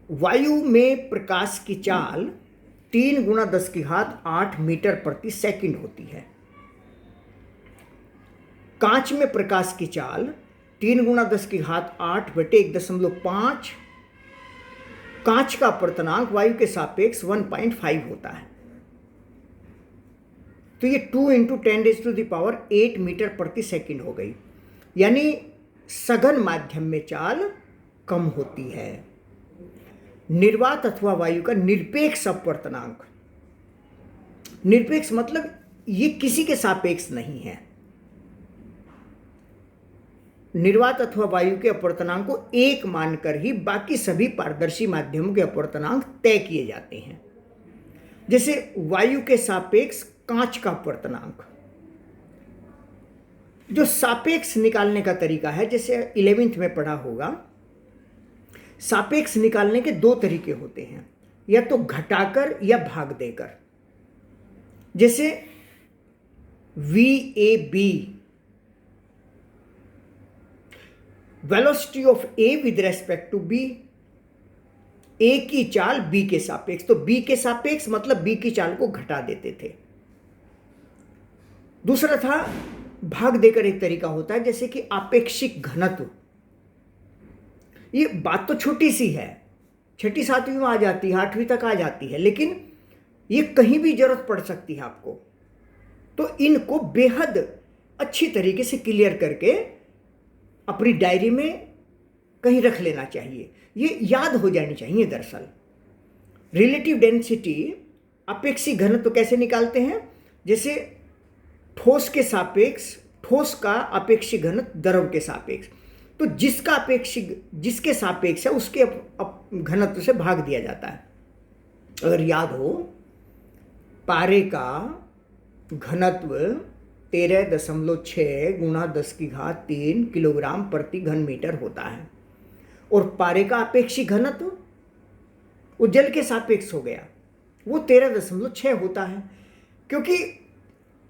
वायु में प्रकाश की चाल 3 × 10⁸ मीटर प्रति सेकंड होती है। कांच में प्रकाश की चाल 3 × 10⁸ बटे 1.5। कांच का अपवर्तनांक वायु के सापेक्ष 1.5 होता है। तो ये 2 × 10⁸ मीटर प्रति सेकंड हो गई, यानी सघन माध्यम में चाल कम होती है। निर्वात अथवा वायु का निरपेक्ष अपवर्तनांक, निरपेक्ष मतलब ये किसी के सापेक्ष नहीं है। निर्वात अथवा वायु के अपवर्तनांक को एक मानकर ही बाकी सभी पारदर्शी माध्यमों के अपवर्तनांक तय किए जाते हैं। जैसे वायु के सापेक्ष कांच का अपवर्तनांक, जो सापेक्ष निकालने का तरीका है, जैसे 11वीं में पढ़ा होगा, सापेक्ष निकालने के 2 तरीके होते हैं, या तो घटाकर या भाग देकर। जैसे VAB, velocity of A with respect to B, A की चाल B के सापेक्ष, तो B के सापेक्ष मतलब B की चाल को घटा देते थे। दूसरा था भाग देकर, एक तरीका होता है जैसे कि आपेक्षिक घनत्व। ये बात तो छोटी सी है, 6ठी 7वीं में आ जाती है, 8वीं तक आ जाती है, लेकिन ये कहीं भी जरूरत पड़ सकती है आपको। तो इनको बेहद अच्छी तरीके से क्लियर करके अपनी डायरी में कहीं रख लेना चाहिए, ये याद हो जानी चाहिए। दरअसल रिलेटिव डेंसिटी, अपेक्षिक घनत्व कैसे निकालते हैं? जैसे ठोस के सापेक्ष, ठोस का अपेक्षिक घनत्व द्रव के सापेक्ष, तो जिसका अपेक्षिक, जिसके सापेक्ष है उसके घनत्व से भाग दिया जाता है। अगर याद हो, पारे का घनत्व 13.6 × 10⁻³ किलोग्राम प्रति घन मीटर होता है, और पारे का अपेक्षिक घनत्व वो जल के सापेक्ष हो गया, वो 13.6 होता है, क्योंकि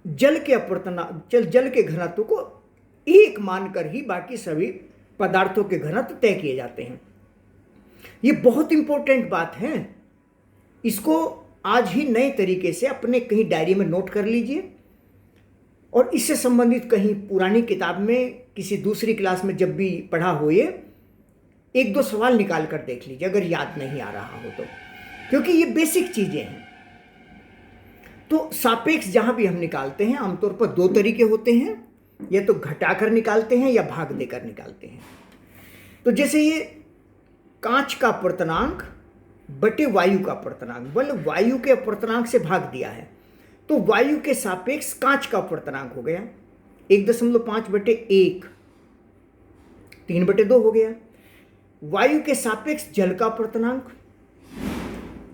जल के अपवर्तनांक, जल के घनत्व को एक मानकर ही बाकी सभी पदार्थों के घनत्व तय किए जाते हैं। ये बहुत इंपॉर्टेंट बात है, इसको आज ही नए तरीके से अपने कहीं डायरी में नोट कर लीजिए, और इससे संबंधित कहीं पुरानी किताब में किसी दूसरी क्लास में जब भी पढ़ा हो, ये 1-2 सवाल निकाल कर देख लीजिए अगर याद नहीं आ रहा हो तो, क्योंकि ये बेसिक चीजें हैं। तो सापेक्ष जहां भी हम निकालते हैं, आमतौर पर 2 तरीके होते हैं, या तो घटाकर निकालते हैं या भाग देकर निकालते हैं। तो जैसे ये कांच का अपवर्तनांक बटे वायु का अपवर्तनांक, बल वायु के अपवर्तनांक से भाग दिया है, तो वायु के सापेक्ष कांच का अपवर्तनांक हो गया 1.5 बटे 1, 3/2 हो गया। वायु के सापेक्ष जल का अपवर्तनांक,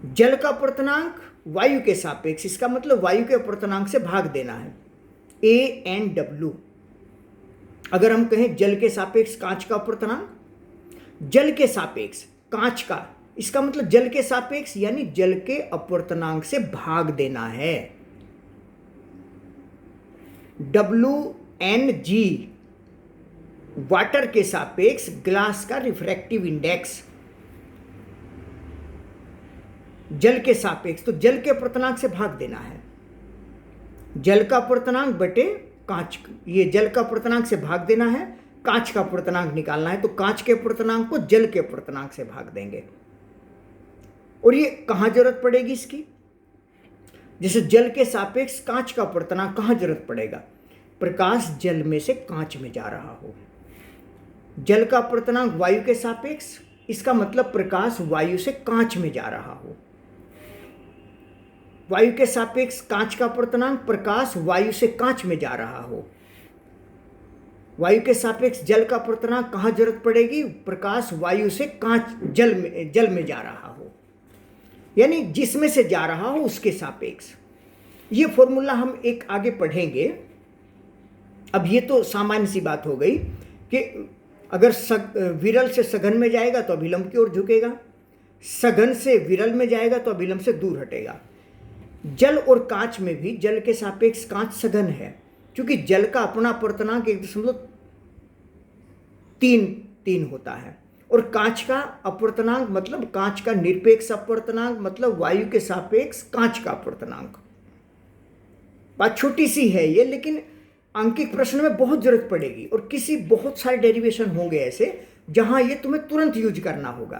जल का अपवर्तनांक वायु के सापेक्ष, इसका मतलब वायु के अपवर्तनांक से भाग देना है, ANW। अगर हम कहें जल के सापेक्ष कांच का अपवर्तनांक, जल के सापेक्ष कांच का, इसका मतलब जल के सापेक्ष यानी जल के अपवर्तनांक से भाग देना है, WNG। वाटर के सापेक्ष ग्लास का रिफ्रैक्टिव इंडेक्स, जल के सापेक्ष, तो जल के अपवर्तनांक से भाग देना है, जल का अपवर्तनांक बटे कांच, ये जल का अपवर्तनांक से भाग देना है, कांच का अपवर्तनांक निकालना है, तो कांच के अपवर्तनांक को जल के अपवर्तनांक से भाग देंगे। और ये कहां जरूरत पड़ेगी इसकी? जैसे जल के सापेक्ष कांच का अपवर्तनांक कहां जरूरत पड़ेगा? प्रकाश जल में से कांच में जा रहा हो। जल का अपवर्तनांक वायु के सापेक्ष, इसका मतलब प्रकाश वायु से कांच में जा रहा हो। वायु के सापेक्ष कांच का अपवर्तनांक, प्रकाश वायु से कांच में जा रहा हो। वायु के सापेक्ष जल का अपवर्तनांक कहां जरूरत पड़ेगी? प्रकाश वायु से कांच, जल में जा रहा हो, यानी जिसमें से जा रहा हो उसके सापेक्ष। ये फॉर्मूला हम एक आगे पढ़ेंगे। अब ये तो सामान्य सी बात हो गई कि अगर विरल से सघन में जाएगा तो अभिलंब की ओर झुकेगा, सघन से विरल में जाएगा तो अभिलंब से दूर हटेगा। जल और कांच में भी जल के सापेक्ष कांच सघन है, क्योंकि जल का अपना अपवर्तनांक 1.33 होता है, और कांच का अपवर्तनांक मतलब कांच का निरपेक्ष अपवर्तनांक मतलब वायु के सापेक्ष कांच का अपवर्तनांक। बात छोटी सी है ये, लेकिन अंकित प्रश्न में बहुत जरूरत पड़ेगी और किसी बहुत सारे डेरिवेशन होंगे ऐसे जहां ये तुम्हें तुरंत यूज करना होगा।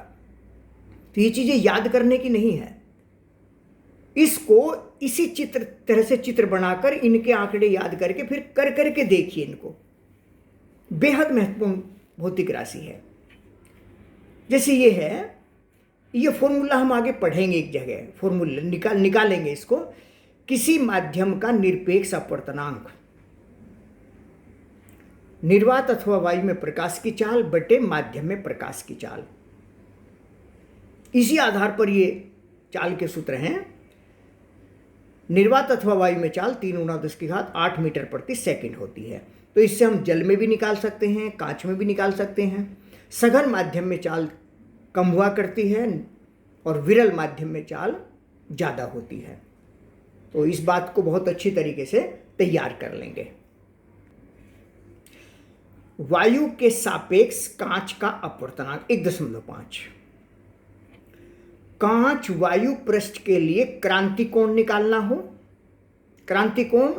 तो ये चीजें याद करने की नहीं है, इसको इसी तरह से चित्र बनाकर इनके आंकड़े याद करके फिर कर करके देखिए इनको। बेहद महत्वपूर्ण भौतिक राशि है। जैसे ये है, ये फॉर्मूला हम आगे पढ़ेंगे, एक जगह फॉर्मूला निकालेंगे इसको। किसी माध्यम का निरपेक्ष अपवर्तनांक निर्वात अथवा वायु में प्रकाश की चाल बटे माध्यम में प्रकाश की चाल। इसी आधार पर ये चाल के सूत्र हैं। निर्वात अथवा वायु में चाल 3 × 10⁸ मीटर प्रति सेकंड होती है। तो इससे हम जल में भी निकाल सकते हैं, कांच में भी निकाल सकते हैं। सघन माध्यम में चाल कम हुआ करती है और विरल माध्यम में चाल ज़्यादा होती है। तो इस बात को बहुत अच्छी तरीके से तैयार कर लेंगे। वायु के सापेक्ष कांच का अपवर्तनांक 1.5। कांच वायु पृष्ठ के लिए क्रांति कोण निकालना हो। क्रांति कोण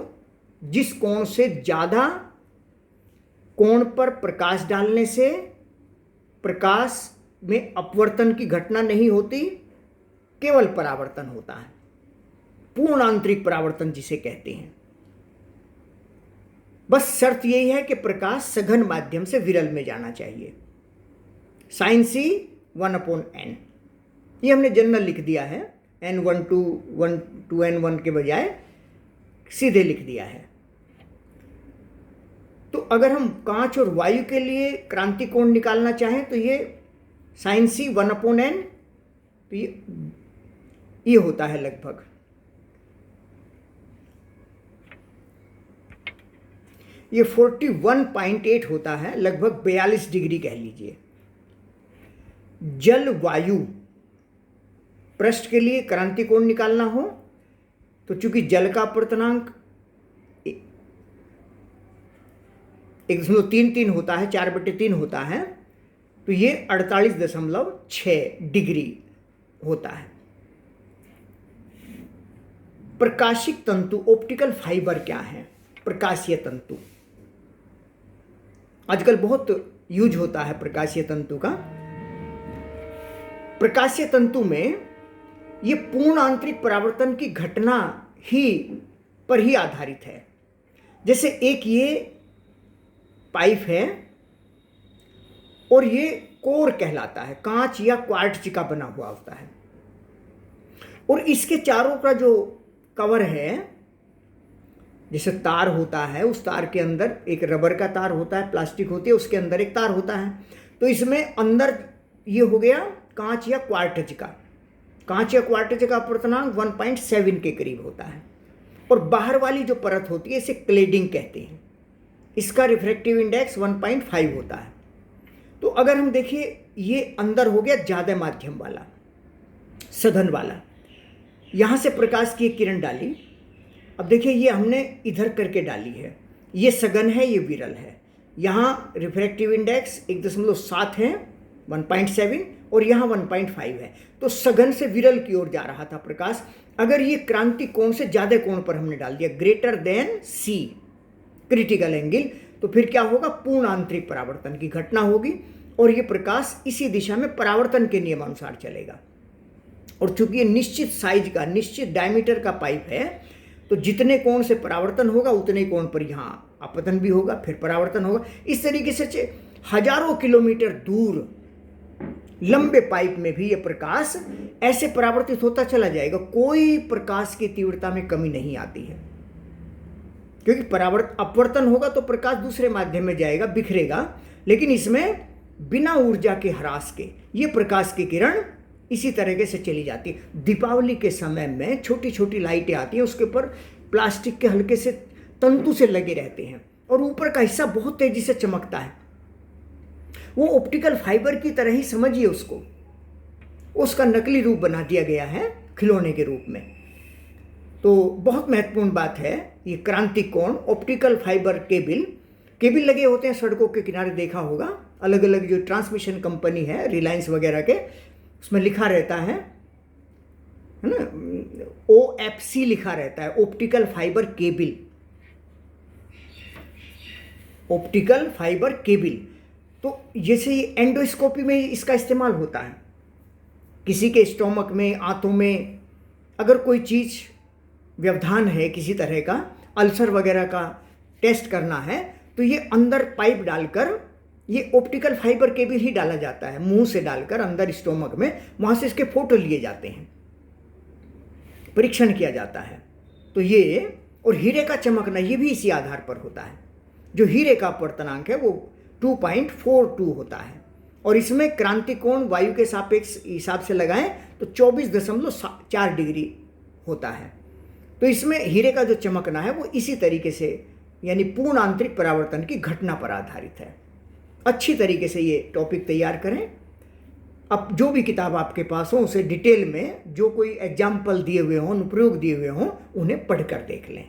जिस कोण से ज्यादा कोण पर प्रकाश डालने से प्रकाश में अपवर्तन की घटना नहीं होती, केवल परावर्तन होता है। पूर्ण आंतरिक परावर्तन जिसे कहते हैं। बस शर्त यही है कि प्रकाश सघन माध्यम से विरल में जाना चाहिए। sin c 1/n, ये हमने जनरल लिख दिया है, n1 to n1 के बजाय सीधे लिख दिया है। तो अगर हम कांच और वायु के लिए क्रांति कोण निकालना चाहें तो ये sin c 1/n, तो ये होता है लगभग ये 41.8 होता है, लगभग 42 डिग्री कह लीजिए। जल वायु पृष्ठ के लिए क्रांति कोण निकालना हो तो चूंकि जल का अपवर्तनांक 1.33 होता है, 4/3 होता है, तो ये 48.6 डिग्री होता है। प्रकाशिक तंतु ऑप्टिकल फाइबर क्या है? प्रकाशीय तंतु आजकल बहुत यूज होता है प्रकाशीय तंतु का। प्रकाशीय तंतु में ये पूर्ण आंतरिक परावर्तन की घटना पर ही आधारित है। जैसे एक ये पाइप है और ये कोर कहलाता है, कांच या क्वार्ट्ज का बना हुआ होता है, और इसके चारों का जो कवर है, जैसे तार होता है, उस तार के अंदर एक रबर का तार होता है, प्लास्टिक होती है, उसके अंदर एक तार होता है। तो इसमें अंदर ये हो गया कांच या क्वार्ट्ज का। कांच या क्वार्ट्ज का अपवर्तनांक 1.7 के करीब होता है, और बाहर वाली जो परत होती है इसे क्लेडिंग कहते हैं। इसका रिफ्रैक्टिव इंडेक्स 1.5 होता है। तो अगर हम देखिए, ये अंदर हो गया ज़्यादा माध्यम वाला, सघन वाला, यहाँ से प्रकाश की एक किरण डाली। अब देखिए, ये हमने इधर करके डाली है, ये सघन है, ये विरल है। यहाँ रिफ्रैक्टिव इंडेक्स 1.7 है, 1.7, और यहाँ 1.5 है। तो सघन से विरल की ओर जा रहा था प्रकाश। अगर ये क्रांति कोण से ज़्यादा कोण पर हमने डाल दिया, greater than c critical angle, तो फिर क्या होगा? पूर्ण आंतरिक परावर्तन की घटना होगी और ये प्रकाश इसी दिशा में परावर्तन के नियमानुसार चलेगा। और चूंकि ये निश्चित साइज का, निश्चित डायमीटर का पाइप है, तो जितने कोण से परावर्तन होगा उतने कोण पर यहाँ अपतन भी होगा, फिर परावर्तन होगा। इस तरीके से हजारों किलोमीटर दूर लंबे पाइप में भी ये प्रकाश ऐसे परावर्तित होता चला जाएगा। कोई प्रकाश की तीव्रता में कमी नहीं आती है, क्योंकि अपवर्तन होगा तो प्रकाश दूसरे माध्यम में जाएगा, बिखरेगा, लेकिन इसमें बिना ऊर्जा के ह्रास के ये प्रकाश की किरण इसी तरीके से चली जाती है। दीपावली के समय में छोटी छोटी लाइटें आती हैं, उसके ऊपर प्लास्टिक के हल्के से तंतु से लगे रहते हैं और ऊपर का हिस्सा बहुत तेजी से चमकता है। वो ऑप्टिकल फाइबर की तरह ही समझिए उसको, उसका नकली रूप बना दिया गया है खिलौने के रूप में। तो बहुत महत्वपूर्ण बात है ये क्रांति कोण। ऑप्टिकल फाइबर केबल लगे होते हैं सड़कों के किनारे, देखा होगा, अलग अलग जो ट्रांसमिशन कंपनी है रिलायंस वगैरह के, उसमें लिखा रहता है ना, OFC लिखा रहता है, optical fibre cable, optical fibre cable. तो जैसे एंडोस्कोपी में इसका इस्तेमाल होता है, किसी के स्टोमक में, आंतों में अगर कोई चीज़ व्यवधान है, किसी तरह का अल्सर वगैरह का टेस्ट करना है, तो ये अंदर पाइप डालकर, ये ऑप्टिकल फाइबर केबल ही डाला जाता है, मुंह से डालकर अंदर स्टोमक में, वहाँ से इसके फोटो लिए जाते हैं, परीक्षण किया जाता है। तो ये, और हीरे का चमकना ये भी इसी आधार पर होता है। जो हीरे का अपवर्तनांक है वो 2.42 होता है, और इसमें क्रांतिकोण वायु के सापेक्ष हिसाब से लगाएं तो 24.4 डिग्री होता है। तो इसमें हीरे का जो चमकना है वो इसी तरीके से, यानी पूर्ण आंतरिक परावर्तन की घटना पर आधारित है। अच्छी तरीके से ये टॉपिक तैयार करें। अब जो भी किताब आपके पास हो उसे डिटेल में, जो कोई एग्जाम्पल दिए हुए हों, अनुप्रयोग दिए हुए हों, उन्हें पढ़कर देख लें।